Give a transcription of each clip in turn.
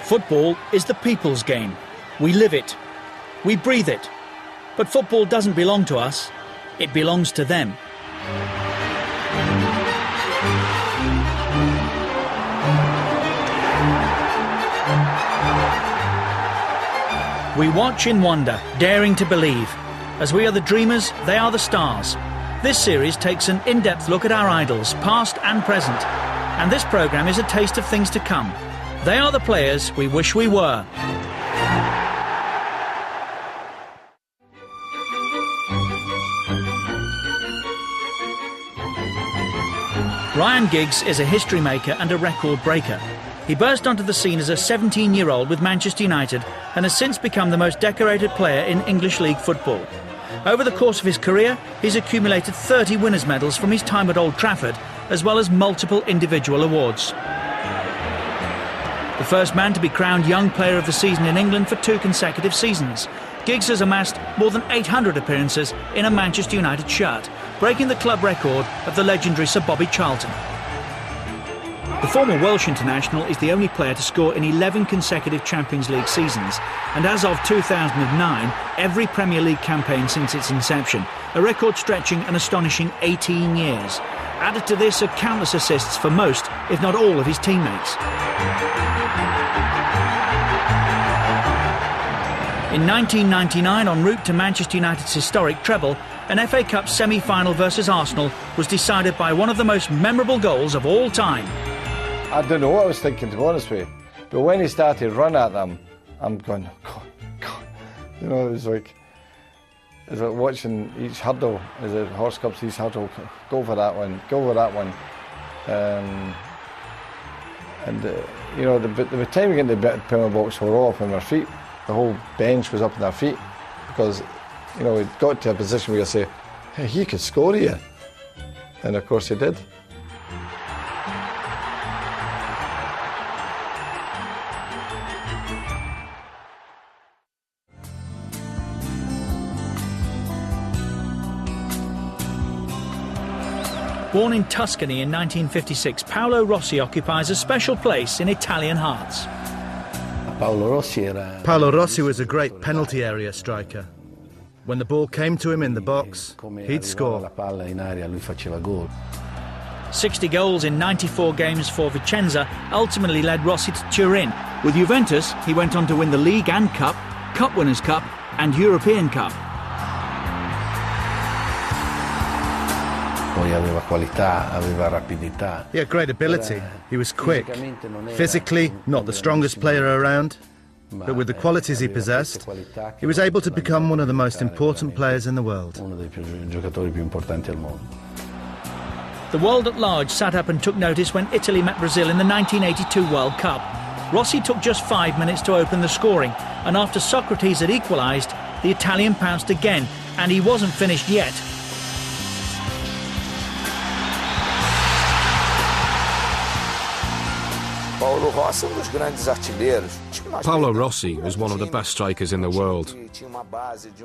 Football is the people's game. We live it. We breathe it. But football doesn't belong to us. It belongs to them. We watch in wonder, daring to believe. As we are the dreamers, they are the stars. This series takes an in-depth look at our idols, past and present. And this programme is a taste of things to come. They are the players we wish we were. Ryan Giggs is a history maker and a record breaker. He burst onto the scene as a 17-year-old with Manchester United and has since become the most decorated player in English League football. Over the course of his career, he's accumulated 30 winners' medals from his time at Old Trafford, as well as multiple individual awards. The first man to be crowned Young Player of the Season in England for 2 consecutive seasons, Giggs has amassed more than 800 appearances in a Manchester United shirt, breaking the club record of the legendary Sir Bobby Charlton. The former Welsh international is the only player to score in 11 consecutive Champions League seasons, and as of 2009, every Premier League campaign since its inception, a record stretching an astonishing 18 years. Added to this are countless assists for most, if not all, of his teammates. In 1999, en route to Manchester United's historic treble, an FA Cup semi-final versus Arsenal was decided by one of the most memorable goals of all time. I don't know what I was thinking, to be honest with you, but when he started running at them, I'm going, God. You know, it was like watching each hurdle, as a horse comes to each hurdle, go for that one. You know, by the time we get to the penalty box, we were all up on our feet. The whole bench was up on their feet because, you know, we got to a position where you say, hey, he could score here. And of course he did. Born in Tuscany in 1956, Paolo Rossi occupies a special place in Italian hearts. Paolo Rossi was a great penalty area striker. When the ball came to him in the box, he'd score. 60 goals in 94 games for Vicenza ultimately led Rossi to Turin. With Juventus, he went on to win the League and Cup, Cup Winners' Cup and European Cup. He had great ability. He was quick. Physically, not the strongest player around, but with the qualities he possessed, he was able to become one of the most important players in the world. The world at large sat up and took notice when Italy met Brazil in the 1982 World Cup. Rossi took just 5 minutes to open the scoring, and after Sócrates had equalised, the Italian pounced again, and he wasn't finished yet. Paolo Rossi was one of the best strikers in the world.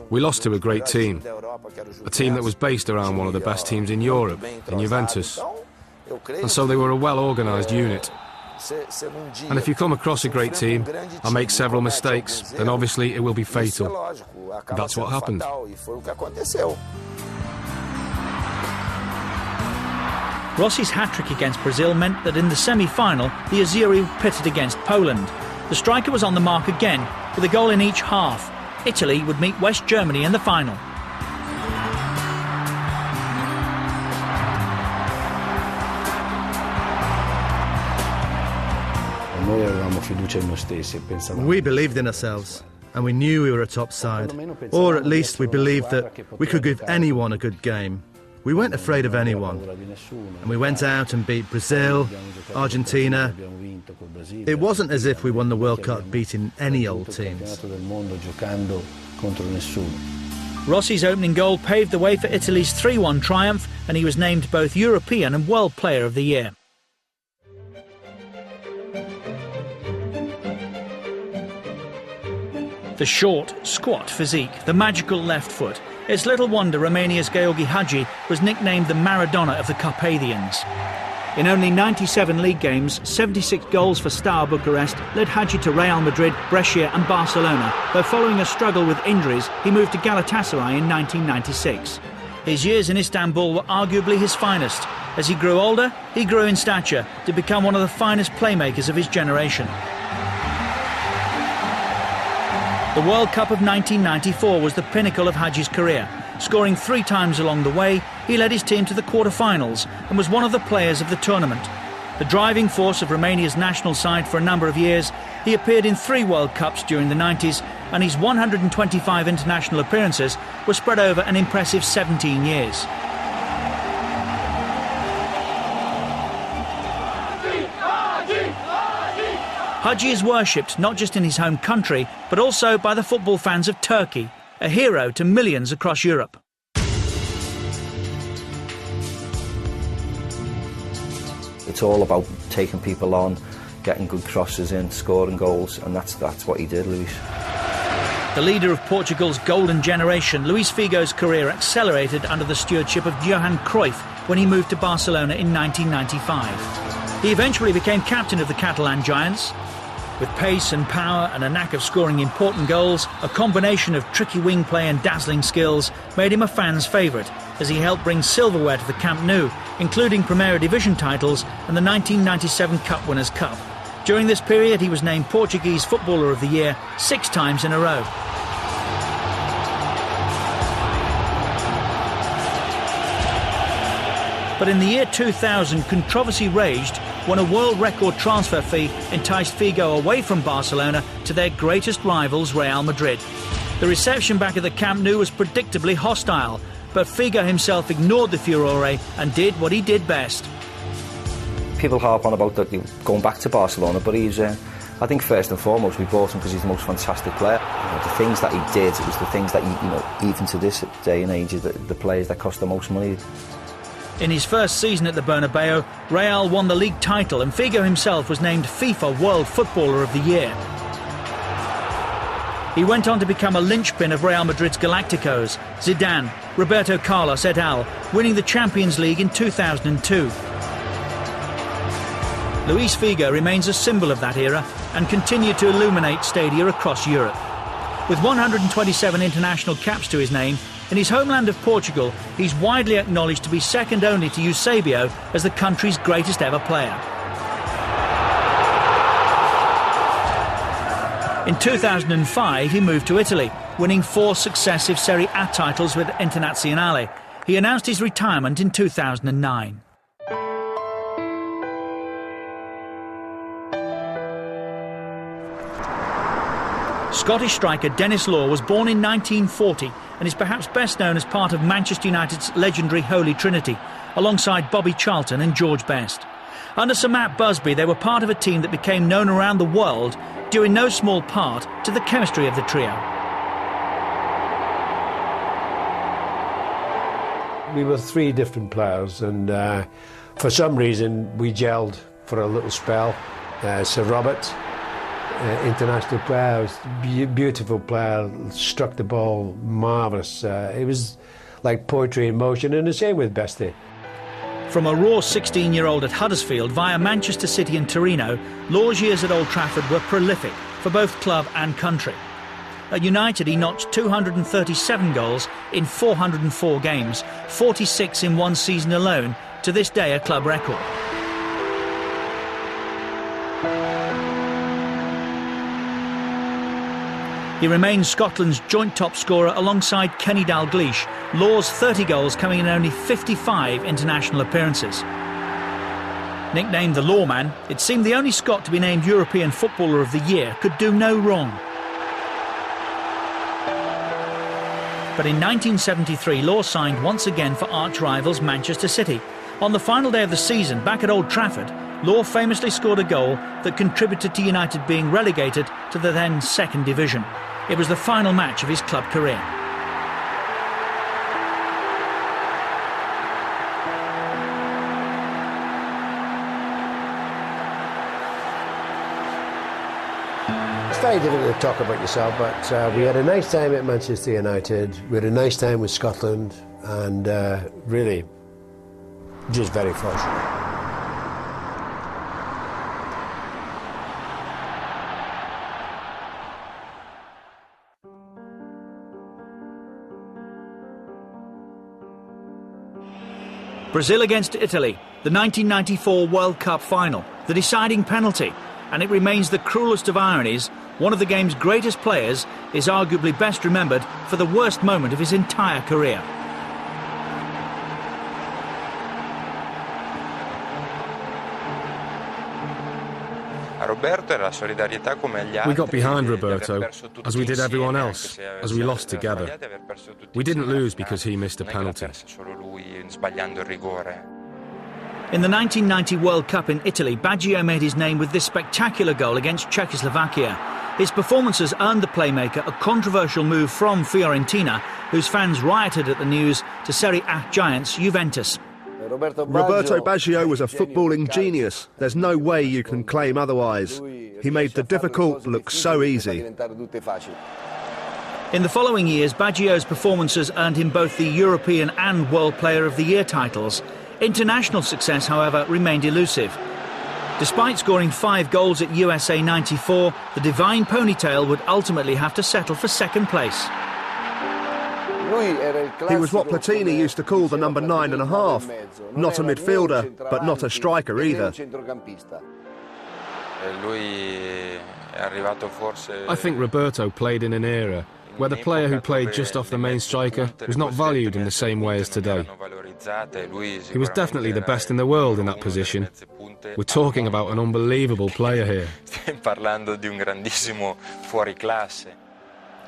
We lost to a great team, a team that was based around one of the best teams in Europe, in Juventus. And so they were a well-organised unit. And if you come across a great team and make several mistakes, then obviously it will be fatal. And that's what happened. Rossi's hat-trick against Brazil meant that in the semi-final, the Azzurri were pitted against Poland. The striker was on the mark again, with a goal in each half. Italy would meet West Germany in the final. We believed in ourselves, and we knew we were a top side. Or at least we believed that we could give anyone a good game. We weren't afraid of anyone, and we went out and beat Brazil, Argentina. It wasn't as if we won the World Cup beating any old teams. Rossi's opening goal paved the way for Italy's 3-1 triumph, and he was named both European and World Player of the Year. The short, squat physique, the magical left foot. It's little wonder Romania's Gheorghe Hagi was nicknamed the Maradona of the Carpathians. In only 97 league games, 76 goals for Steaua Bucharest led Hagi to Real Madrid, Brescia and Barcelona, though following a struggle with injuries, he moved to Galatasaray in 1996. His years in Istanbul were arguably his finest. As he grew older, he grew in stature to become one of the finest playmakers of his generation. The World Cup of 1994 was the pinnacle of Hagi's career. Scoring 3 times along the way, he led his team to the quarter-finals and was one of the players of the tournament. The driving force of Romania's national side for a number of years, he appeared in 3 World Cups during the 90s, and his 125 international appearances were spread over an impressive 17 years. Hagi is worshipped not just in his home country, but also by the football fans of Turkey, a hero to millions across Europe. It's all about taking people on, getting good crosses in, scoring goals, and that's what he did, Luis. The leader of Portugal's golden generation, Luis Figo's career accelerated under the stewardship of Johan Cruyff when he moved to Barcelona in 1995. He eventually became captain of the Catalan Giants. With pace and power and a knack of scoring important goals, a combination of tricky wing play and dazzling skills made him a fan's favourite, as he helped bring silverware to the Camp Nou, including Primera Division titles and the 1997 Cup Winners' Cup. During this period, he was named Portuguese Footballer of the Year 6 times in a row. But in the year 2000, controversy raged when a world record transfer fee enticed Figo away from Barcelona to their greatest rivals, Real Madrid. The reception back at the Camp Nou was predictably hostile, but Figo himself ignored the furore and did what he did best. People harp on about that going back to Barcelona, but he's, I think first and foremost we bought him because he's the most fantastic player. The things that he did, it was the things that, even to this day and age, the players that cost the most money. In his first season at the Bernabeu, Real won the league title and Figo himself was named FIFA World Footballer of the Year. He went on to become a linchpin of Real Madrid's Galacticos, Zidane, Roberto Carlos et al., winning the Champions League in 2002. Luis Figo remains a symbol of that era and continued to illuminate stadia across Europe. With 127 international caps to his name, in his homeland of Portugal, he's widely acknowledged to be second only to Eusebio as the country's greatest ever player. In 2005, he moved to Italy, winning 4 successive Serie A titles with Internazionale. He announced his retirement in 2009. Scottish striker Denis Law was born in 1940 and is perhaps best known as part of Manchester United's legendary Holy Trinity, alongside Bobby Charlton and George Best. Under Sir Matt Busby, they were part of a team that became known around the world, due in no small part to the chemistry of the trio. We were 3 different players, and for some reason we gelled for a little spell. Sir Robert, international player, beautiful player, struck the ball marvellous. It was like poetry in motion, and the same with Bestie. From a raw 16-year-old at Huddersfield via Manchester City and Torino, Law's years at Old Trafford were prolific for both club and country. At United, he notched 237 goals in 404 games, 46 in one season alone, to this day a club record. He remains Scotland's joint top scorer alongside Kenny Dalglish, Law's 30 goals coming in only 55 international appearances. Nicknamed the Lawman, it seemed the only Scot to be named European Footballer of the Year could do no wrong. But in 1973, Law signed once again for arch-rivals Manchester City. On the final day of the season, back at Old Trafford, Law famously scored a goal that contributed to United being relegated to the then second division. It was the final match of his club career. It's very difficult to talk about yourself, but we had a nice time at Manchester United, we had a nice time with Scotland, and really just very fortunate. Brazil against Italy, the 1994 World Cup final, the deciding penalty, and it remains the cruelest of ironies. One of the game's greatest players is arguably best remembered for the worst moment of his entire career. We got behind Roberto, as we did everyone else, as we lost together. We didn't lose because he missed a penalty. In the 1990 World Cup in Italy, Baggio made his name with this spectacular goal against Czechoslovakia. His performances earned the playmaker a controversial move from Fiorentina, whose fans rioted at the news, to Serie A giants Juventus. Roberto Baggio was a footballing genius. There's no way you can claim otherwise. He made the difficult look so easy. In the following years, Baggio's performances earned him both the European and World Player of the Year titles. International success, however, remained elusive. Despite scoring 5 goals at USA 94, the Divine Ponytail would ultimately have to settle for second place. He was what Platini used to call the number 9.5. Not a midfielder, but not a striker either. I think Roberto played in an era where the player who played just off the main striker was not valued in the same way as today. He was definitely the best in the world in that position. We're talking about an unbelievable player here.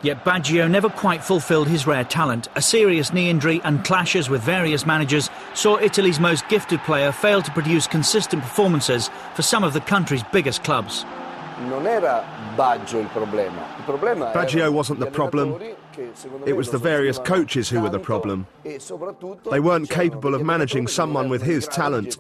Yet Baggio never quite fulfilled his rare talent. A serious knee injury and clashes with various managers saw Italy's most gifted player fail to produce consistent performances for some of the country's biggest clubs. Baggio wasn't the problem. It was the various coaches who were the problem. They weren't capable of managing someone with his talent.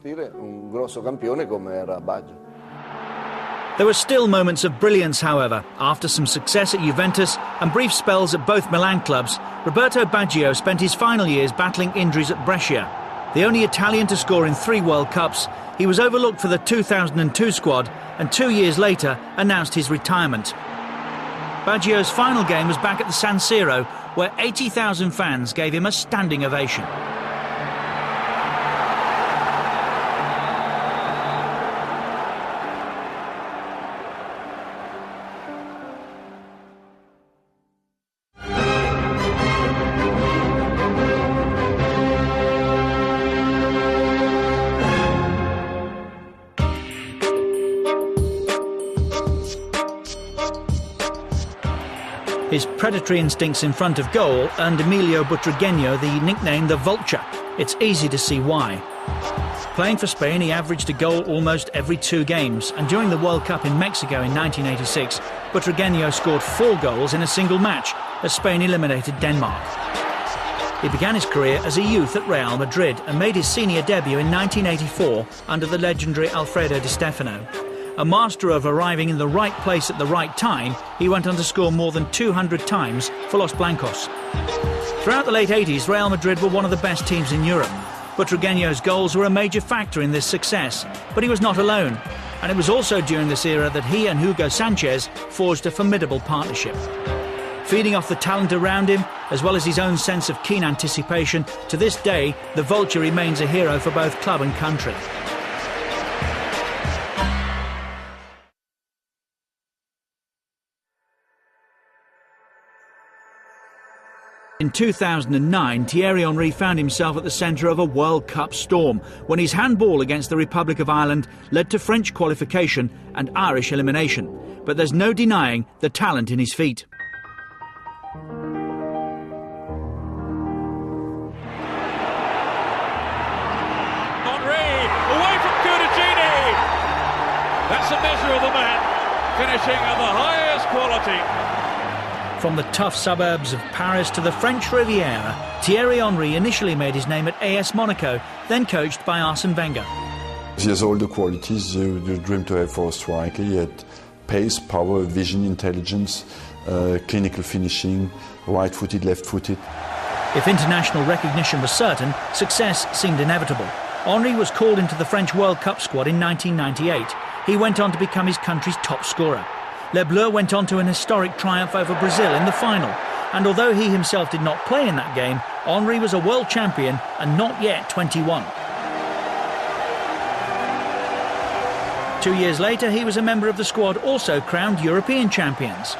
There were still moments of brilliance, however. After some success at Juventus and brief spells at both Milan clubs, Roberto Baggio spent his final years battling injuries at Brescia. The only Italian to score in 3 World Cups, he was overlooked for the 2002 squad and 2 years later announced his retirement. Baggio's final game was back at the San Siro, where 80,000 fans gave him a standing ovation. His predatory instincts in front of goal earned Emilio Butragueño the nickname the Vulture. It's easy to see why. Playing for Spain, he averaged a goal almost every 2 games, and during the World Cup in Mexico in 1986, Butragueño scored 4 goals in a single match as Spain eliminated Denmark. He began his career as a youth at Real Madrid and made his senior debut in 1984 under the legendary Alfredo Di Stefano. A master of arriving in the right place at the right time, he went on to score more than 200 times for Los Blancos. Throughout the late 80s, Real Madrid were one of the best teams in Europe. Butragueño's goals were a major factor in this success, but he was not alone. And it was also during this era that he and Hugo Sánchez forged a formidable partnership. Feeding off the talent around him, as well as his own sense of keen anticipation, to this day, the Vulture remains a hero for both club and country. In 2009, Thierry Henry found himself at the centre of a World Cup storm when his handball against the Republic of Ireland led to French qualification and Irish elimination. But there's no denying the talent in his feet. Henry, away from Gheorghe. That's a measure of the man, finishing at the highest quality. From the tough suburbs of Paris to the French Riviera, Thierry Henry initially made his name at AS Monaco, then coached by Arsene Wenger. He has all the qualities you dream to have for a striker. He had pace, power, vision, intelligence, clinical finishing, right-footed, left-footed. If international recognition was certain, success seemed inevitable. Henry was called into the French World Cup squad in 1998. He went on to become his country's top scorer. Les Bleus went on to an historic triumph over Brazil in the final, and although he himself did not play in that game, Henry was a world champion and not yet 21. 2 years later, he was a member of the squad also crowned European champions.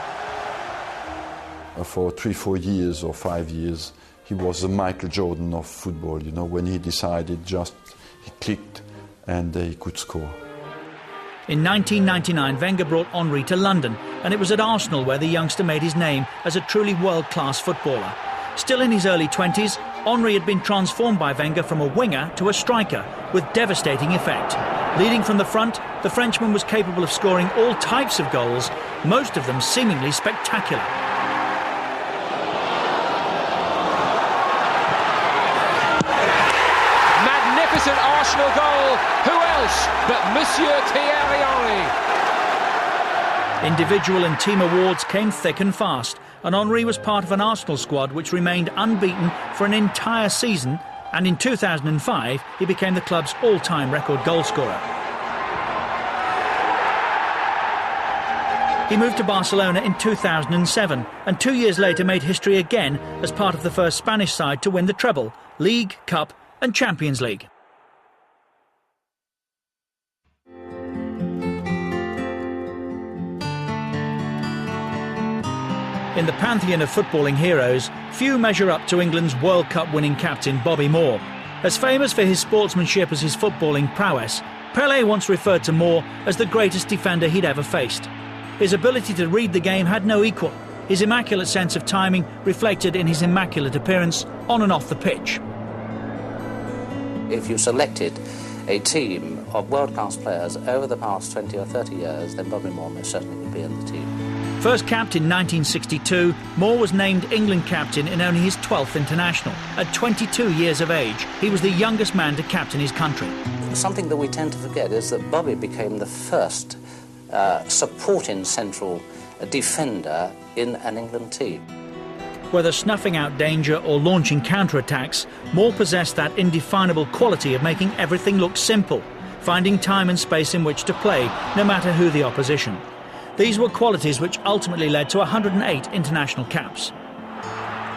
For 3-4 years or 5 years, he was the Michael Jordan of football. You know, when he decided, he clicked and he could score. In 1999, Wenger brought Henry to London, and it was at Arsenal where the youngster made his name as a truly world-class footballer. Still in his early 20s, Henry had been transformed by Wenger from a winger to a striker, with devastating effect. Leading from the front, the Frenchman was capable of scoring all types of goals, most of them seemingly spectacular. Magnificent Arsenal goal! Who else but Monsieur Thierry Henry? Individual and team awards came thick and fast, and Henry was part of an Arsenal squad which remained unbeaten for an entire season, and in 2005 he became the club's all-time record goalscorer. He moved to Barcelona in 2007, and 2 years later made history again as part of the first Spanish side to win the treble, League, Cup and Champions League. In the pantheon of footballing heroes, few measure up to England's World Cup winning captain Bobby Moore. As famous for his sportsmanship as his footballing prowess, Pelé once referred to Moore as the greatest defender he'd ever faced. His ability to read the game had no equal. His immaculate sense of timing reflected in his immaculate appearance on and off the pitch. If you selected a team of world-class players over the past 20 or 30 years, then Bobby Moore most certainly would be in the team. First capped in 1962, Moore was named England captain in only his 12th international. At 22 years of age, he was the youngest man to captain his country. Something that we tend to forget is that Bobby became the first supporting central defender in an England team. Whether snuffing out danger or launching counter-attacks, Moore possessed that indefinable quality of making everything look simple, finding time and space in which to play, no matter who the opposition. These were qualities which ultimately led to 108 international caps.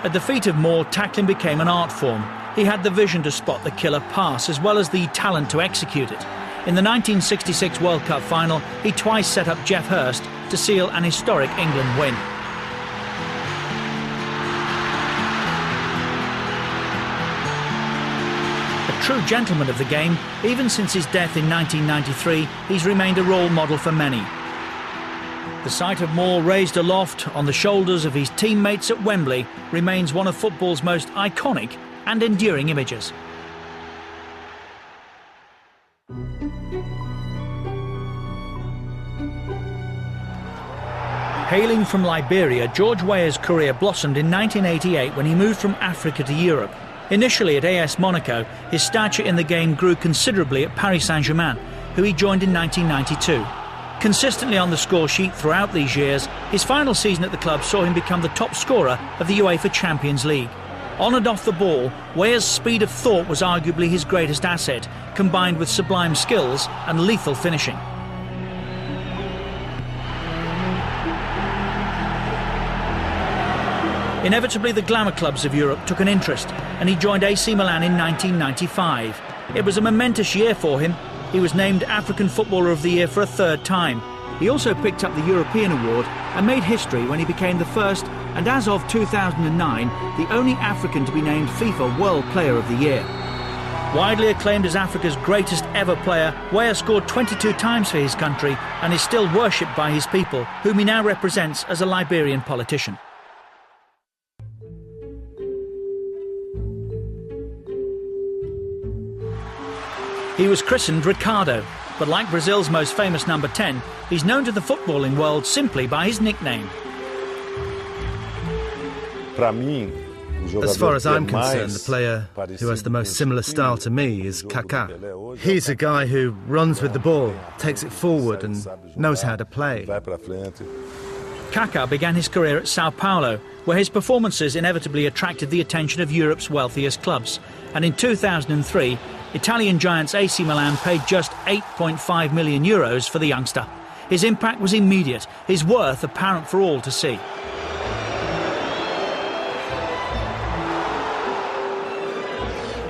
At the feet of Moore, tackling became an art form. He had the vision to spot the killer pass as well as the talent to execute it. In the 1966 World Cup final, he twice set up Geoff Hurst to seal an historic England win. A true gentleman of the game, even since his death in 1993, he's remained a role model for many. The sight of Moore raised aloft on the shoulders of his teammates at Wembley remains one of football's most iconic and enduring images. Hailing from Liberia, George Weah's career blossomed in 1988 when he moved from Africa to Europe. Initially at AS Monaco, his stature in the game grew considerably at Paris Saint-Germain, who he joined in 1992. Consistently on the score sheet throughout these years, his final season at the club saw him become the top scorer of the UEFA Champions League. On and off the ball, Weah's speed of thought was arguably his greatest asset, combined with sublime skills and lethal finishing. Inevitably, the glamour clubs of Europe took an interest, and he joined AC Milan in 1995. It was a momentous year for him. He was named African Footballer of the Year for a third time. He also picked up the European Award and made history when he became the first, and as of 2009, the only African to be named FIFA World Player of the Year. Widely acclaimed as Africa's greatest ever player, Weah scored 22 times for his country and is still worshipped by his people, whom he now represents as a Liberian politician. He was christened Ricardo, but like Brazil's most famous number 10, he's known to the footballing world simply by his nickname. As far as I'm concerned, the player who has the most similar style to me is Kaká. He's a guy who runs with the ball, takes it forward and knows how to play. Kaká began his career at Sao Paulo, where his performances inevitably attracted the attention of Europe's wealthiest clubs. And in 2003, Italian giants AC Milan paid just €8.5 million for the youngster. His impact was immediate, his worth apparent for all to see.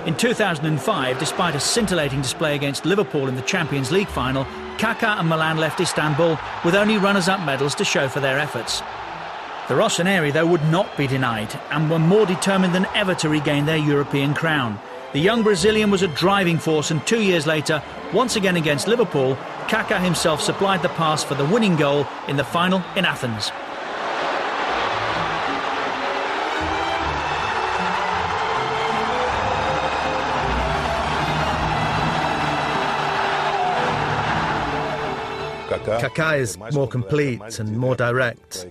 In 2005, despite a scintillating display against Liverpool in the Champions League final, Kaká and Milan left Istanbul with only runners-up medals to show for their efforts. The Rossoneri, though, would not be denied and were more determined than ever to regain their European crown. The young Brazilian was a driving force, and 2 years later, once again against Liverpool, Kaká himself supplied the pass for the winning goal in the final in Athens. Kaká is more complete and more direct.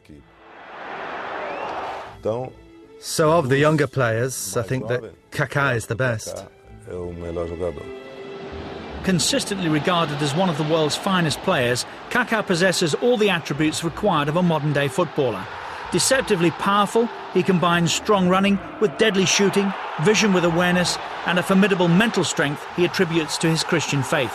So of the younger players, I think that Kaká is the best. Consistently regarded as one of the world's finest players, Kaká possesses all the attributes required of a modern-day footballer. Deceptively powerful, he combines strong running with deadly shooting, vision with awareness, and a formidable mental strength he attributes to his Christian faith.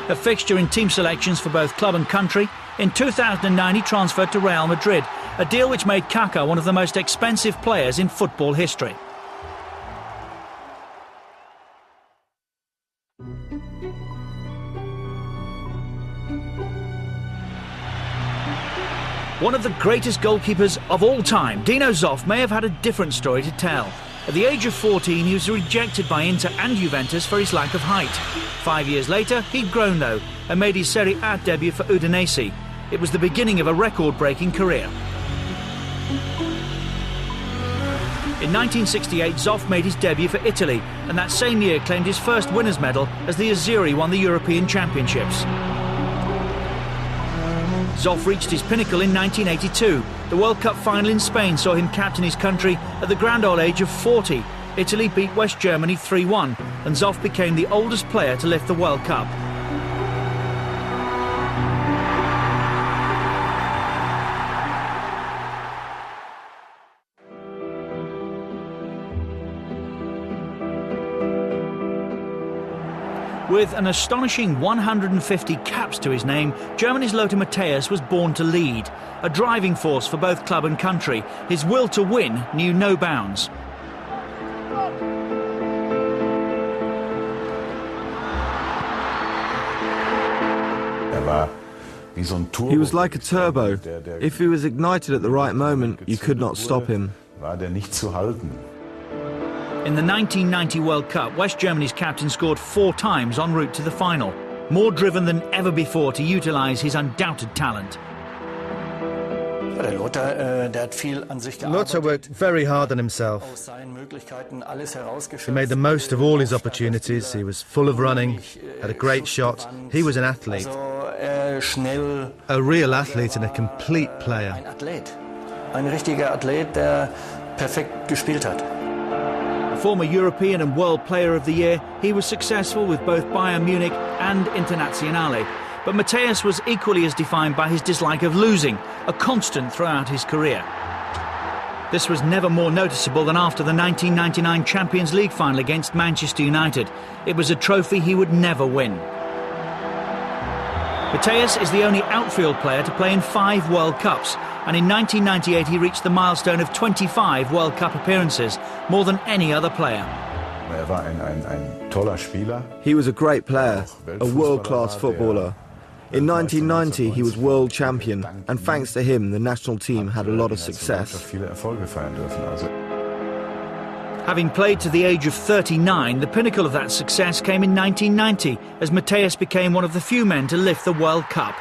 A fixture in team selections for both club and country, in 2009 he transferred to Real Madrid, a deal which made Kaká one of the most expensive players in football history. One of the greatest goalkeepers of all time, Dino Zoff, may have had a different story to tell. At the age of 14, he was rejected by Inter and Juventus for his lack of height. 5 years later, he'd grown though, and made his Serie A debut for Udinese. It was the beginning of a record-breaking career. In 1968, Zoff made his debut for Italy, and that same year claimed his first winner's medal as the Azzurri won the European Championships. Zoff reached his pinnacle in 1982. The World Cup final in Spain saw him captain his country at the grand old age of 40. Italy beat West Germany 3-1, and Zoff became the oldest player to lift the World Cup. With an astonishing 150 caps to his name, Germany's Lothar Matthäus was born to lead. A driving force for both club and country, his will to win knew no bounds. He was like a turbo. If he was ignited at the right moment, you could not stop him. In the 1990 World Cup, West Germany's captain scored 4 times en route to the final, more driven than ever before to utilise his undoubted talent. Lothar worked very hard on himself. He made the most of all his opportunities. He was full of running, had a great shot. He was an athlete. A real athlete and a complete player. Former European and World Player of the Year, he was successful with both Bayern Munich and Internazionale. But Matthäus was equally as defined by his dislike of losing, a constant throughout his career. This was never more noticeable than after the 1999 Champions League final against Manchester United. It was a trophy he would never win. Matthäus is the only outfield player to play in 5 World Cups, and in 1998 he reached the milestone of 25 World Cup appearances, more than any other player. He was a great player, a world-class footballer. In 1990 he was world champion, and thanks to him the national team had a lot of success. Having played to the age of 39, the pinnacle of that success came in 1990, as Matthäus became one of the few men to lift the World Cup.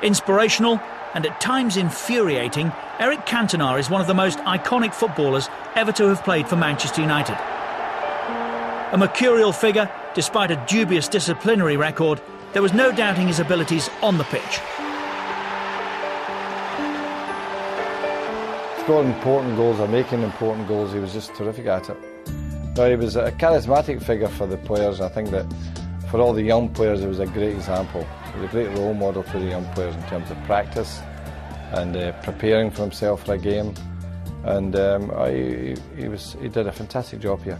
Inspirational and at times infuriating, Eric Cantona is one of the most iconic footballers ever to have played for Manchester United. A mercurial figure, despite a dubious disciplinary record, there was no doubting his abilities on the pitch. Scoring important goals or making important goals, he was just terrific at it. No, he was a charismatic figure for the players. I think that for all the young players, he was a great example. He was a great role model for the young players in terms of practice and preparing for himself for a game. And he did a fantastic job here.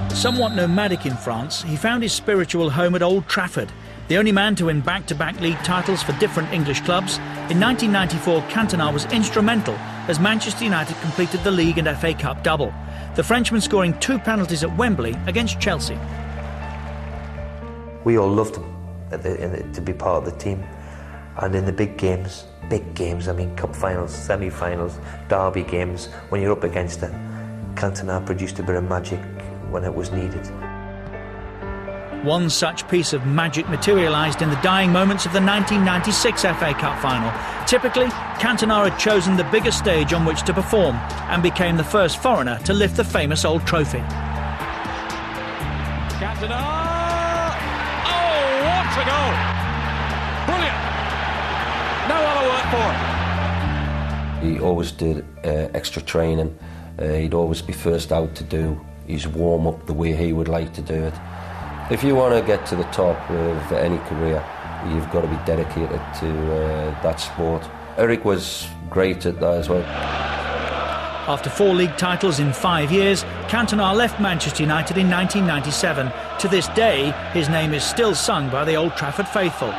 Somewhat nomadic in France, he found his spiritual home at Old Trafford. The only man to win back-to-back league titles for different English clubs, In 1994, Cantona was instrumental as Manchester United completed the League and FA Cup double, the Frenchman scoring 2 penalties at Wembley against Chelsea. We all loved him to be part of the team, and in the big games, I mean cup finals, semi-finals, derby games, when you're up against it, Cantona produced a bit of magic when it was needed. One such piece of magic materialised in the dying moments of the 1996 FA Cup final. Typically, Cantona had chosen the biggest stage on which to perform and became the first foreigner to lift the famous old trophy. Cantona! Oh, what a goal! Brilliant! No other word for it. He always did extra training. He'd always be first out to do his warm-up the way he would like to do it. If you want to get to the top of any career, you've got to be dedicated to that sport. Eric was great at that as well. After 4 league titles in 5 years, Cantona left Manchester United in 1997. To this day, his name is still sung by the Old Trafford faithful.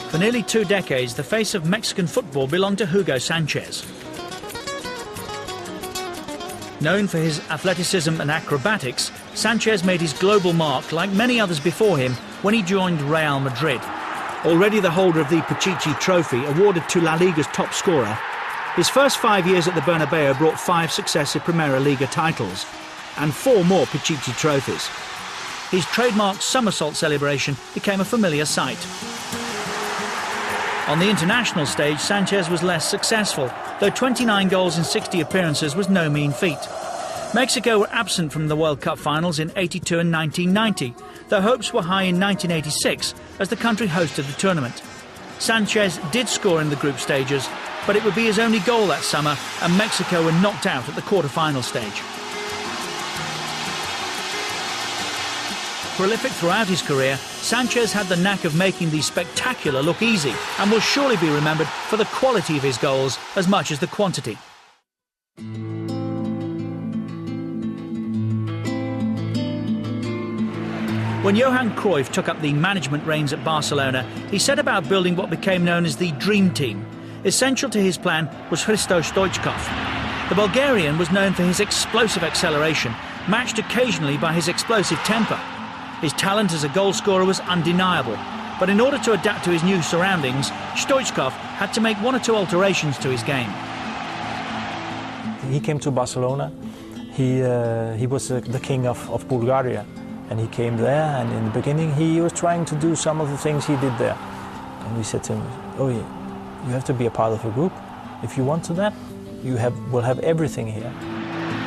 For nearly 2 decades, the face of Mexican football belonged to Hugo Sánchez. Known for his athleticism and acrobatics, Sánchez made his global mark, like many others before him, when he joined Real Madrid. Already the holder of the Pichichi Trophy, awarded to La Liga's top scorer, his first 5 years at the Bernabeu brought 5 successive Primera Liga titles and 4 more Pichichi trophies. His trademark somersault celebration became a familiar sight. On the international stage, Sánchez was less successful, though 29 goals in 60 appearances was no mean feat. Mexico were absent from the World Cup finals in '82 and 1990, though hopes were high in 1986 as the country hosted the tournament. Sánchez did score in the group stages, but it would be his only goal that summer, and Mexico were knocked out at the quarter-final stage. Prolific throughout his career, Sánchez had the knack of making the spectacular look easy and will surely be remembered for the quality of his goals as much as the quantity. When Johan Cruyff took up the management reins at Barcelona, he set about building what became known as the Dream Team. Essential to his plan was Hristo Stoichkov. The Bulgarian was known for his explosive acceleration, matched occasionally by his explosive temper. His talent as a goalscorer was undeniable, but in order to adapt to his new surroundings, Stoichkov had to make 1 or 2 alterations to his game. He came to Barcelona. He was the king of Bulgaria, and he came there, and in the beginning he was trying to do some of the things he did there. And we said to him, oh, you have to be a part of a group. If you want to that, will have everything here.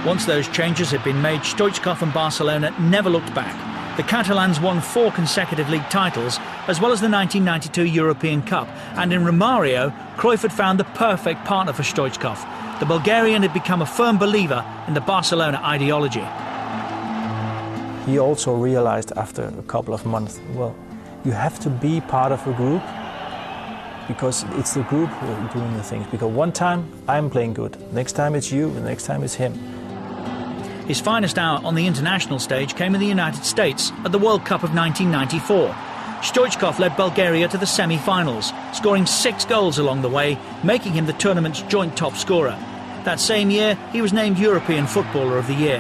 Once those changes had been made, Stoichkov and Barcelona never looked back. The Catalans won 4 consecutive league titles, as well as the 1992 European Cup, and in Romário, Cruyff had found the perfect partner for Stoichkov. The Bulgarian had become a firm believer in the Barcelona ideology. He also realized after a couple of months, well, you have to be part of a group, because it's the group who are doing the things. Because one time I'm playing good, next time it's you, the next time it's him. His finest hour on the international stage came in the United States at the World Cup of 1994. Stoichkov led Bulgaria to the semi-finals, scoring 6 goals along the way, making him the tournament's joint top scorer. That same year, he was named European Footballer of the Year.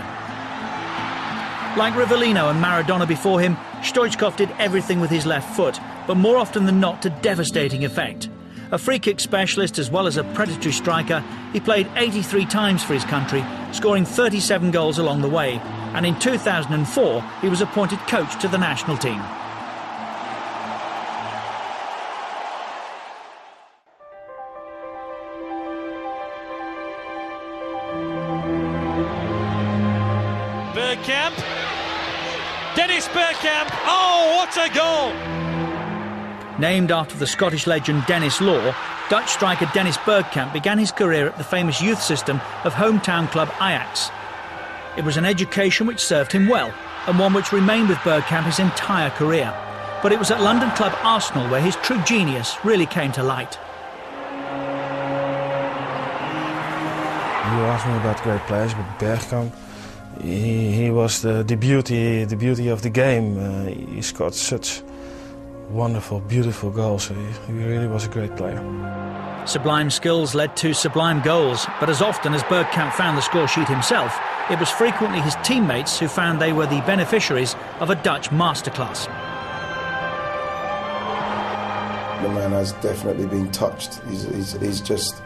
Like Rivellino and Maradona before him, Stoichkov did everything with his left foot, but more often than not to devastating effect. A free-kick specialist as well as a predatory striker, he played 83 times for his country, scoring 37 goals along the way, and in 2004 he was appointed coach to the national team. Bergkamp, Dennis Bergkamp, oh what a goal! Named after the Scottish legend Denis Law, Dutch striker Dennis Bergkamp began his career at the famous youth system of hometown club Ajax. It was an education which served him well, and one which remained with Bergkamp his entire career. But it was at London club Arsenal where his true genius really came to light. You asked me about great players, but Bergkamp, he was the beauty of the game. He scored such wonderful, beautiful goals. He really was a great player. Sublime skills led to sublime goals, but as often as Bergkamp found the score sheet himself, it was frequently his teammates who found they were the beneficiaries of a Dutch masterclass. The man has definitely been touched. He's just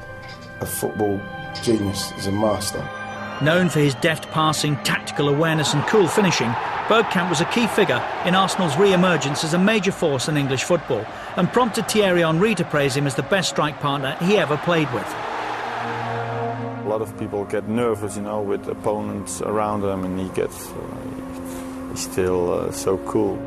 a football genius. He's a master. Known for his deft passing, tactical awareness and cool finishing, Bergkamp was a key figure in Arsenal's re-emergence as a major force in English football and prompted Thierry Henry to praise him as the best strike partner he ever played with. A lot of people get nervous, with opponents around them, and he's still so cool.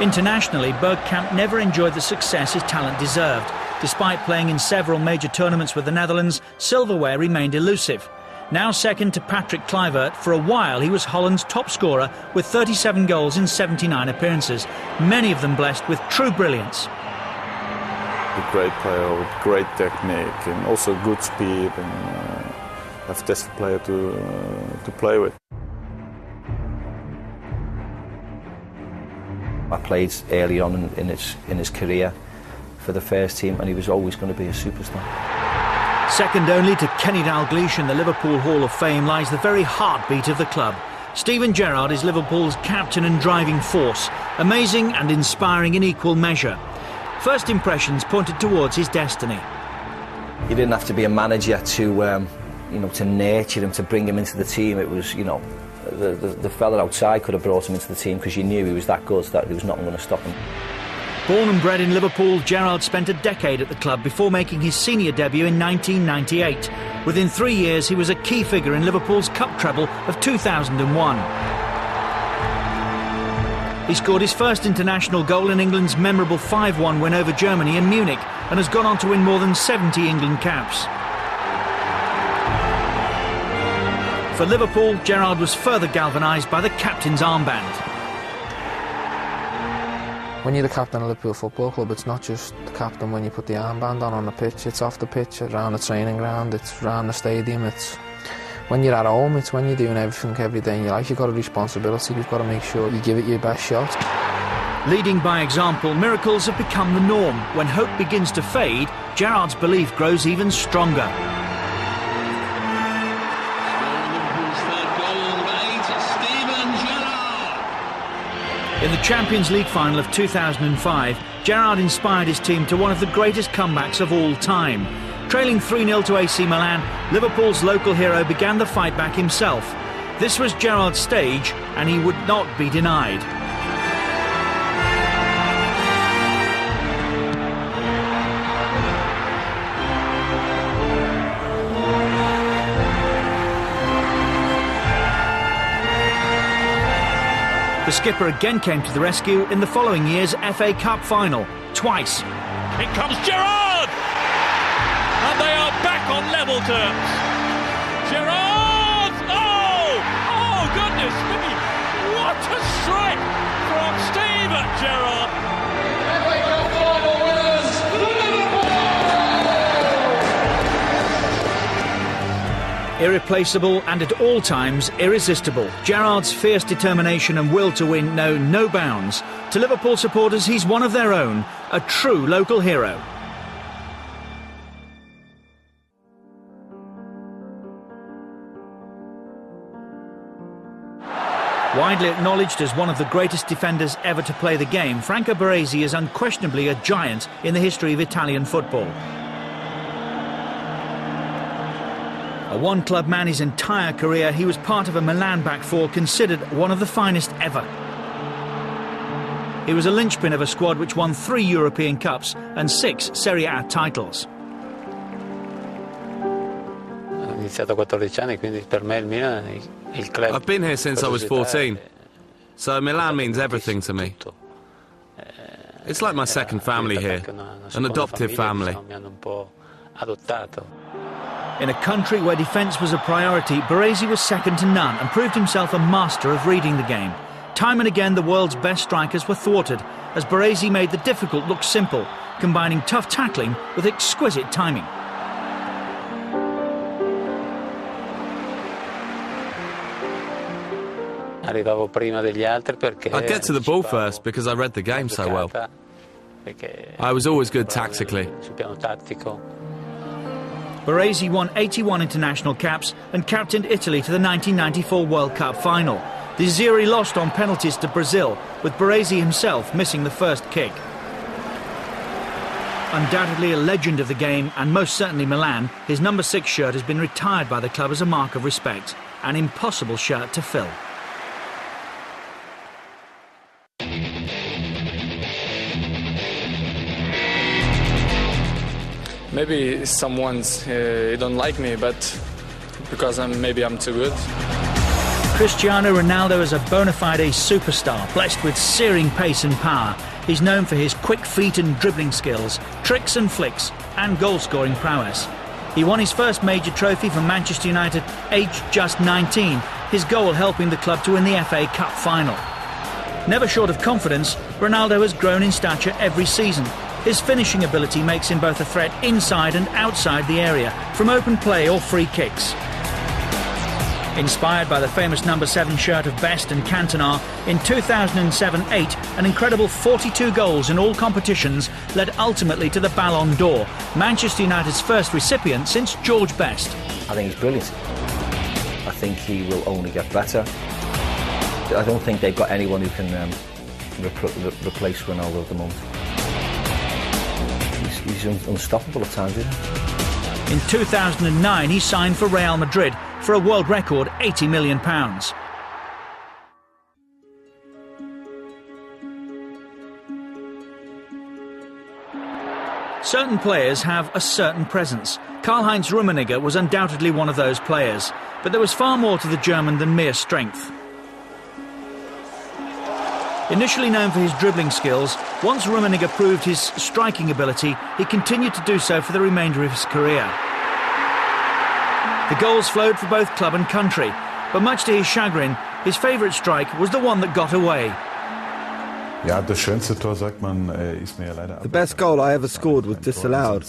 Internationally, Bergkamp never enjoyed the success his talent deserved. Despite playing in several major tournaments with the Netherlands, silverware remained elusive. Now second to Patrick Kluivert, for a while he was Holland's top scorer with 37 goals in 79 appearances, many of them blessed with true brilliance. A great player with great technique and also good speed, and a fantastic player to play with. I played early on in his career for the first team, and he was always going to be a superstar. Second only to Kenny Dalglish in the Liverpool Hall of Fame lies the very heartbeat of the club. Steven Gerrard is Liverpool's captain and driving force, amazing and inspiring in equal measure. First impressions pointed towards his destiny. You didn't have to be a manager to nurture him, to bring him into the team. It was, the fella outside could have brought him into the team because you knew he was that good, that there was nothing going to stop him. Born and bred in Liverpool, Gerrard spent a decade at the club before making his senior debut in 1998. Within 3 years, he was a key figure in Liverpool's cup treble of 2001. He scored his first international goal in England's memorable 5-1 win over Germany in Munich and has gone on to win more than 70 England caps. For Liverpool, Gerrard was further galvanised by the captain's armband. When you're the captain of Liverpool Football Club, it's not just the captain when you put the armband on the pitch, it's off the pitch, around the training ground, it's around the stadium, it's when you're at home, it's when you're doing everything every day in your life. You've got a responsibility, you've got to make sure you give it your best shot. Leading by example, miracles have become the norm. When hope begins to fade, Gerrard's belief grows even stronger. In the Champions League final of 2005, Gerrard inspired his team to one of the greatest comebacks of all time. Trailing 3-0 to AC Milan, Liverpool's local hero began the fight back himself. This was Gerrard's stage, and he would not be denied. The skipper again came to the rescue in the following year's FA Cup final, twice. In comes Gerrard! And they are back on level terms. Gerrard! Oh, goodness me! What a strike from Steven Gerrard! FA Cup final winners, Liverpool! Irreplaceable and at all times irresistible, Gerrard's fierce determination and will to win know no bounds. To Liverpool supporters, he's one of their own, a true local hero. Widely acknowledged as one of the greatest defenders ever to play the game, Franco Baresi is unquestionably a giant in the history of Italian football. A one-club man his entire career, he was part of a Milan back four considered one of the finest ever. He was a linchpin of a squad which won 3 European Cups and 6 Serie A titles. I've been here since I was 14, so Milan means everything to me. It's like my second family here, an adoptive family. In a country where defence was a priority, Baresi was second to none and proved himself a master of reading the game. Time and again, the world's best strikers were thwarted as Baresi made the difficult look simple, combining tough tackling with exquisite timing. I'd get to the ball first because I read the game so well. I was always good tactically. Baresi won 81 international caps and captained Italy to the 1994 World Cup final. The Azzurri lost on penalties to Brazil, with Baresi himself missing the first kick. Undoubtedly a legend of the game, and most certainly Milan, his number 6 shirt has been retired by the club as a mark of respect. An impossible shirt to fill. Maybe someone's don't like me, but because maybe I'm too good. Cristiano Ronaldo is a bona fide superstar, blessed with searing pace and power. He's known for his quick feet and dribbling skills, tricks and flicks, and goal-scoring prowess. He won his first major trophy for Manchester United, aged just 19, his goal helping the club to win the FA Cup final. Never short of confidence, Ronaldo has grown in stature every season. His finishing ability makes him both a threat inside and outside the area, from open play or free kicks. Inspired by the famous number 7 shirt of Best and Cantona, in 2007-8, an incredible 42 goals in all competitions led ultimately to the Ballon d'Or, Manchester United's first recipient since George Best. I think he's brilliant. I think he will only get better. I don't think they've got anyone who can replace Ronaldo at the moment. He's unstoppable at times, isn't he? In 2009, he signed for Real Madrid for a world record £80 million. Certain players have a certain presence. Karl-Heinz Rummenigge was undoubtedly one of those players, but there was far more to the German than mere strength. Initially known for his dribbling skills, once Rummenigge proved his striking ability, he continued to do so for the remainder of his career. The goals flowed for both club and country, but much to his chagrin, his favourite strike was the one that got away. The best goal I ever scored was disallowed.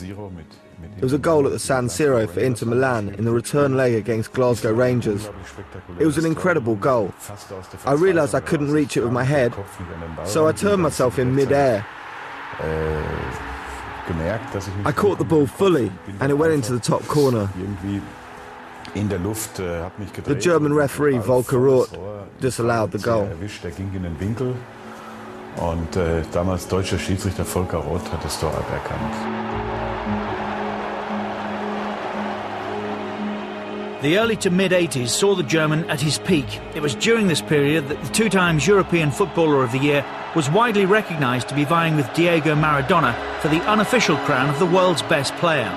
It was a goal at the San Siro for Inter Milan in the return leg against Glasgow Rangers. It was an incredible goal. I realised I couldn't reach it with my head, so I turned myself in mid-air. I caught the ball fully, and it went into the top corner. The German referee Volker Roth disallowed the goal. Und damals deutscher Schiedsrichter Volker Roth hat das Tor aberkannt. The early to mid-80s saw the German at his peak. It was during this period that the 2 times European Footballer of the Year was widely recognised to be vying with Diego Maradona for the unofficial crown of the world's best player.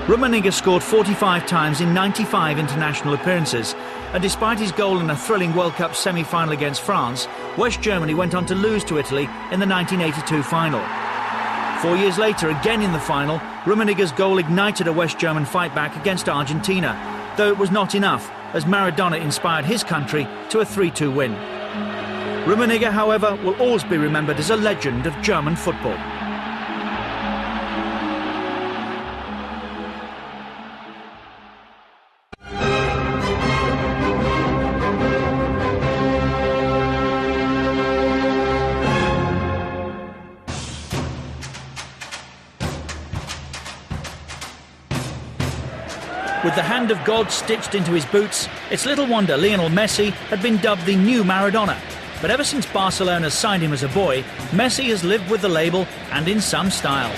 Rummenigge scored 45 times in 95 international appearances, and despite his goal in a thrilling World Cup semi-final against France, West Germany went on to lose to Italy in the 1982 final. 4 years later, again in the final, Rummenigge's goal ignited a West German fight back against Argentina, though it was not enough, as Maradona inspired his country to a 3-2 win. Rummenigge, however, will always be remembered as a legend of German football. With the hand of God stitched into his boots, it's little wonder Lionel Messi had been dubbed the new Maradona. But ever since Barcelona signed him as a boy, Messi has lived with the label, and in some style.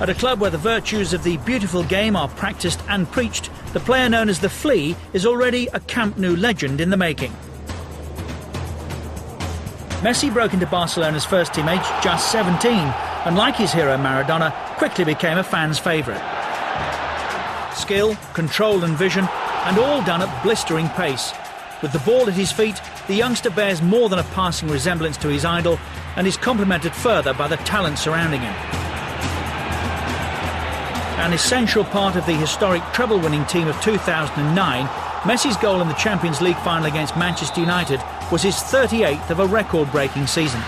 At a club where the virtues of the beautiful game are practiced and preached, the player known as the Flea is already a Camp Nou legend in the making. Messi broke into Barcelona's first team aged just 17, and like his hero Maradona, quickly became a fan's favourite. Skill, control and vision, and all done at blistering pace. With the ball at his feet, the youngster bears more than a passing resemblance to his idol, and is complemented further by the talent surrounding him. An essential part of the historic treble-winning team of 2009, Messi's goal in the Champions League final against Manchester United was his 38th of a record-breaking season.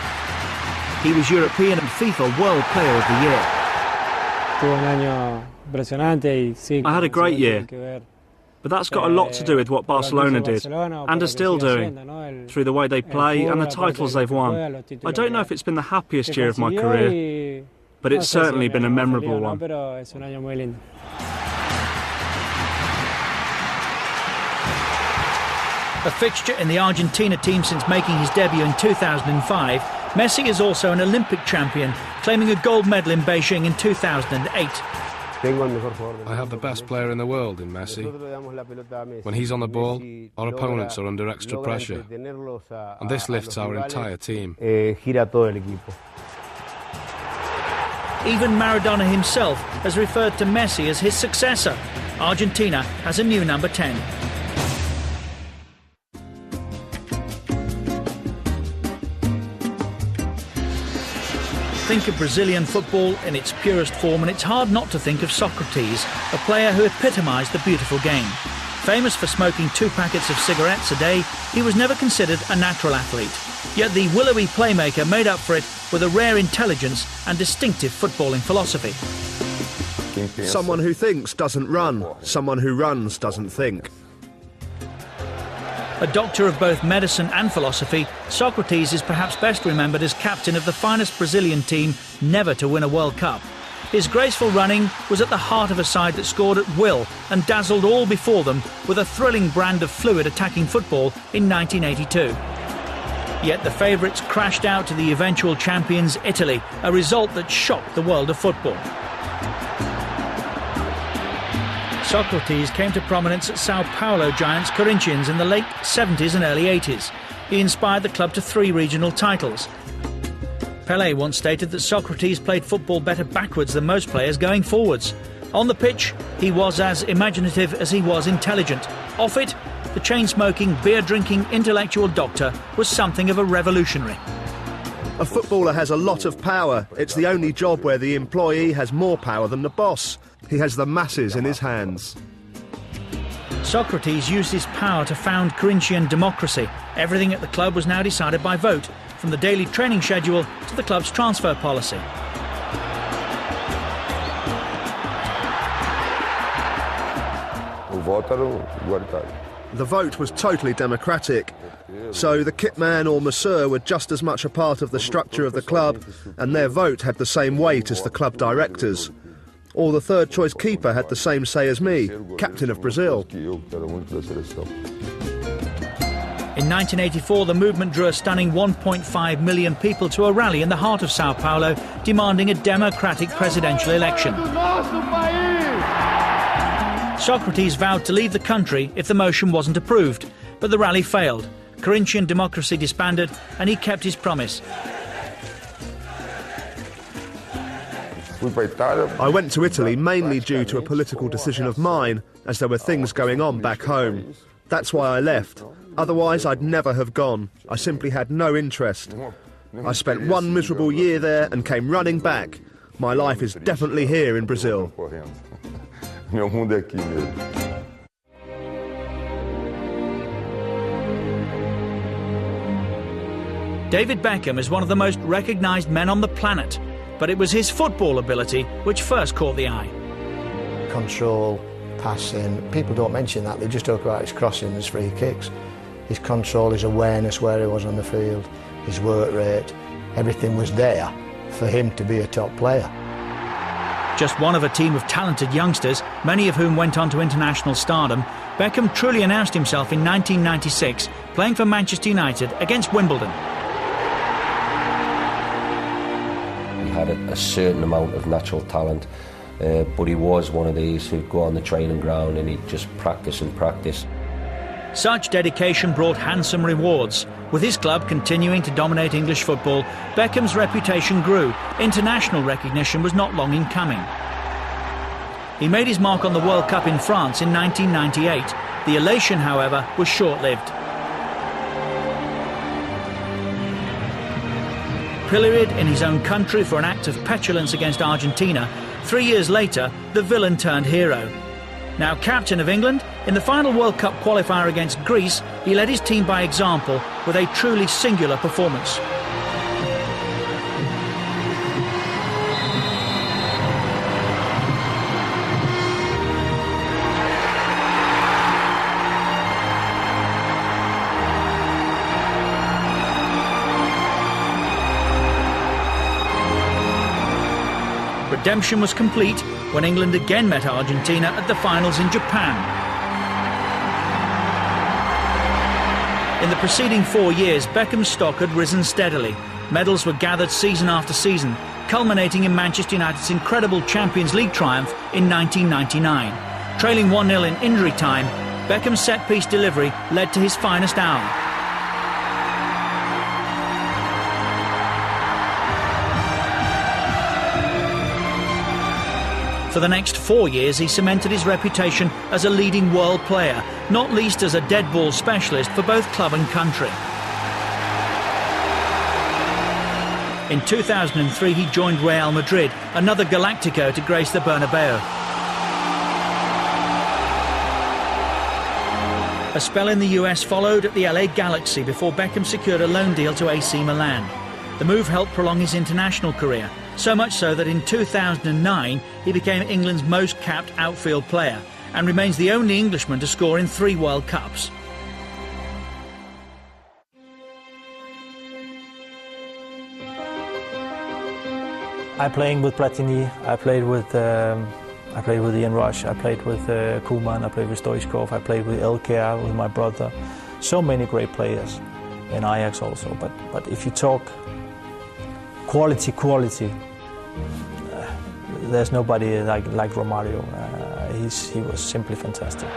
He was European and FIFA World Player of the Year. I had a great year, but that's got a lot to do with what Barcelona did, and are still doing, through the way they play and the titles they've won. I don't know if it's been the happiest year of my career, but it's certainly been a memorable one. A fixture in the Argentina team since making his debut in 2005, Messi is also an Olympic champion, claiming a gold medal in Beijing in 2008. I have the best player in the world in Messi. When he's on the ball, our opponents are under extra pressure, and this lifts our entire team. Even Maradona himself has referred to Messi as his successor. Argentina has a new number 10. Think of Brazilian football in its purest form, and it's hard not to think of Sócrates, a player who epitomised the beautiful game. Famous for smoking 2 packets of cigarettes a day, he was never considered a natural athlete. Yet the willowy playmaker made up for it with a rare intelligence and distinctive footballing philosophy. Someone who thinks doesn't run. Someone who runs doesn't think. A doctor of both medicine and philosophy, Sócrates is perhaps best remembered as captain of the finest Brazilian team never to win a World Cup. His graceful running was at the heart of a side that scored at will and dazzled all before them with a thrilling brand of fluid attacking football in 1982. Yet the favourites crashed out to the eventual champions Italy, a result that shocked the world of football. Sócrates came to prominence at Sao Paulo giants Corinthians in the late 70s and early 80s. He inspired the club to 3 regional titles. Pelé once stated that Sócrates played football better backwards than most players going forwards. On the pitch, he was as imaginative as he was intelligent. Off it, the chain-smoking, beer-drinking intellectual doctor was something of a revolutionary. A footballer has a lot of power. It's the only job where the employee has more power than the boss. He has the masses in his hands. Sócrates used his power to found Corinthian democracy. Everything at the club was now decided by vote, from the daily training schedule to the club's transfer policy. The vote was totally democratic, so the kitman or masseur were just as much a part of the structure of the club, and their vote had the same weight as the club directors. Or the third-choice keeper had the same say as me, captain of Brazil. In 1984, the movement drew a stunning 1.5 million people to a rally in the heart of Sao Paulo, demanding a democratic presidential election. Sócrates vowed to leave the country if the motion wasn't approved, but the rally failed. Corinthian democracy disbanded, and he kept his promise. I went to Italy mainly due to a political decision of mine, as there were things going on back home. That's why I left. Otherwise, I'd never have gone. I simply had no interest. I spent 1 miserable year there and came running back. My life is definitely here in Brazil. David Beckham is one of the most recognised men on the planet, but it was his football ability which first caught the eye. Control, passing, people don't mention that, they just talk about his crossing, his free kicks. His control, his awareness where he was on the field, his work rate, everything was there for him to be a top player. Just one of a team of talented youngsters, many of whom went on to international stardom, Beckham truly announced himself in 1996, playing for Manchester United against Wimbledon. He had a certain amount of natural talent, but he was one of these who'd go on the training ground and he'd just practice and practice. Such dedication brought handsome rewards. With his club continuing to dominate English football, Beckham's reputation grew. International recognition was not long in coming. He made his mark on the World Cup in France in 1998. The elation, however, was short-lived. Pilloried in his own country for an act of petulance against Argentina, 3 years later, the villain turned hero. Now captain of England, in the final World Cup qualifier against Greece, he led his team by example with a truly singular performance. Redemption was complete when England again met Argentina at the finals in Japan. In the preceding 4 years, Beckham's stock had risen steadily. Medals were gathered season after season, culminating in Manchester United's incredible Champions League triumph in 1999. Trailing 1-0 in injury time, Beckham's set-piece delivery led to his finest hour. For the next 4 years, he cemented his reputation as a leading world player, not least as a dead ball specialist for both club and country. In 2003, he joined Real Madrid, another Galactico to grace the Bernabeu. A spell in the US followed at the LA Galaxy before Beckham secured a loan deal to AC Milan. The move helped prolong his international career, so much so that in 2009 he became England's most capped outfield player and remains the only Englishman to score in 3 World Cups. I played with Platini, I played with Ian Rush, I played with Koeman, I played with Stoichkov, I played with Elkjær, with my brother. So many great players in Ajax also, but if you talk quality, there's nobody like Romário. He was simply fantastic.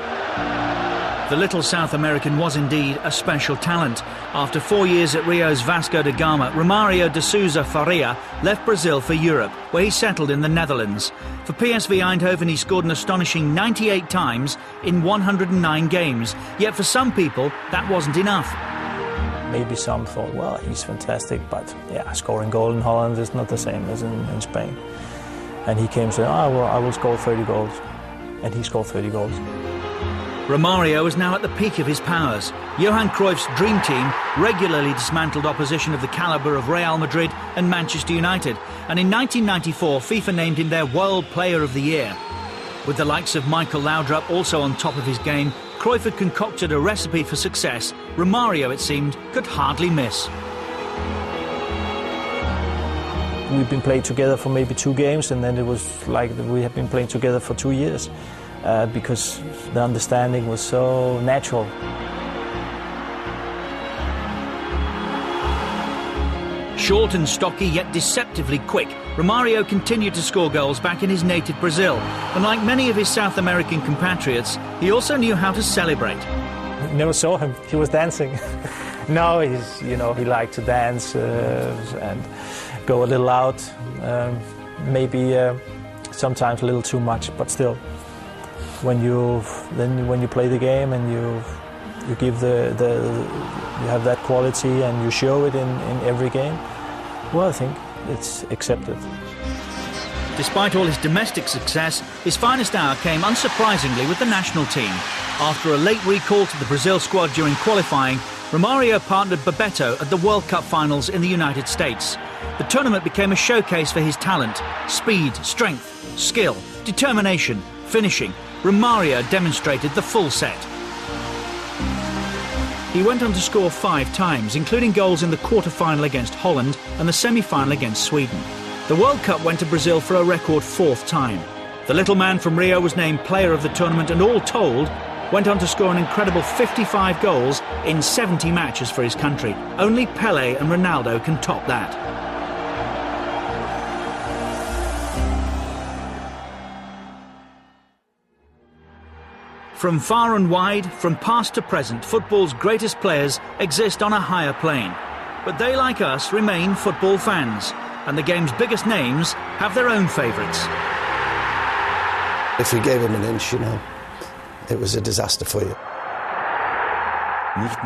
The little South American was indeed a special talent. After 4 years at Rio's Vasco da Gama, Romário de Sousa Faria left Brazil for Europe, where he settled in the Netherlands. For PSV Eindhoven, he scored an astonishing 98 times in 109 games. Yet for some people, that wasn't enough. Maybe some thought, well, he's fantastic, but yeah, scoring goal in Holland is not the same as in Spain. And he came saying, oh, well, I will score 30 goals. And he scored 30 goals. Romário is now at the peak of his powers. Johan Cruyff's dream team regularly dismantled opposition of the calibre of Real Madrid and Manchester United. And in 1994, FIFA named him their World Player of the Year. With the likes of Michael Laudrup also on top of his game, Cruyff had concocted a recipe for success Romário, it seemed, could hardly miss. We've been playing together for maybe 2 games, and then it was like we have been playing together for 2 years because the understanding was so natural. Short and stocky, yet deceptively quick, Romário continued to score goals back in his native Brazil. And like many of his South American compatriots, he also knew how to celebrate. Never saw him. He was dancing. No, he liked to dance and go a little out. Maybe sometimes a little too much, but still, when you play the game and you give you have that quality and you show it in every game, well, I think it's accepted. Despite all his domestic success, his finest hour came unsurprisingly with the national team. After a late recall to the Brazil squad during qualifying, Romário partnered Bebeto at the World Cup finals in the United States. The tournament became a showcase for his talent, speed, strength, skill, determination, finishing. Romário demonstrated the full set. He went on to score 5 times, including goals in the quarter-final against Holland and the semi-final against Sweden. The World Cup went to Brazil for a record 4th time. The little man from Rio was named player of the tournament and all told went on to score an incredible 55 goals in 70 matches for his country. Only Pelé and Ronaldo can top that. From far and wide, from past to present, football's greatest players exist on a higher plane. But they, like us, remain football fans, and the game's biggest names have their own favourites. If you gave him an inch, it was a disaster for you.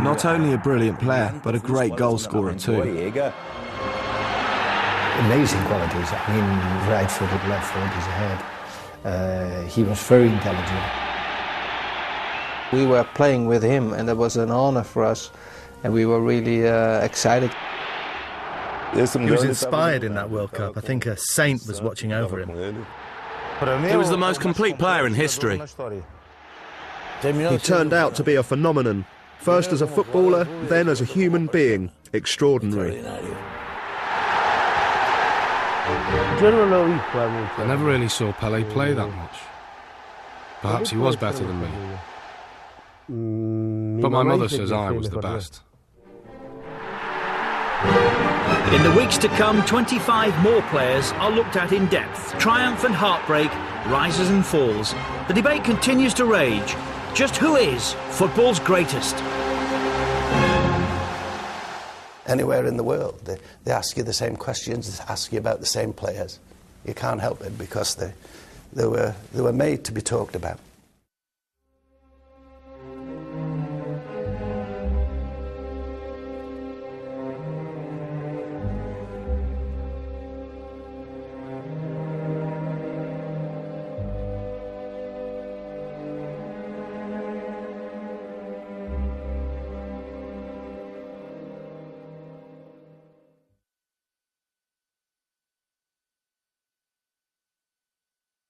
Not only a brilliant player, but a great goal scorer too. Amazing qualities. I mean, right footed, left foot, he's ahead. He was very intelligent. We were playing with him, and it was an honour for us, and we were really excited. He was inspired in that World Cup. I think a saint was watching over him. He was the most complete player in history. He turned out to be a phenomenon, first as a footballer, then as a human being. Extraordinary. I never really saw Pelé play that much. Perhaps he was better than me. But my mother says I was the best. In the weeks to come, 25 more players are looked at in depth. Triumph and heartbreak, rises and falls. The debate continues to rage. Just who is football's greatest? Anywhere in the world, they ask you the same questions, they ask you about the same players. You can't help it because they were made to be talked about.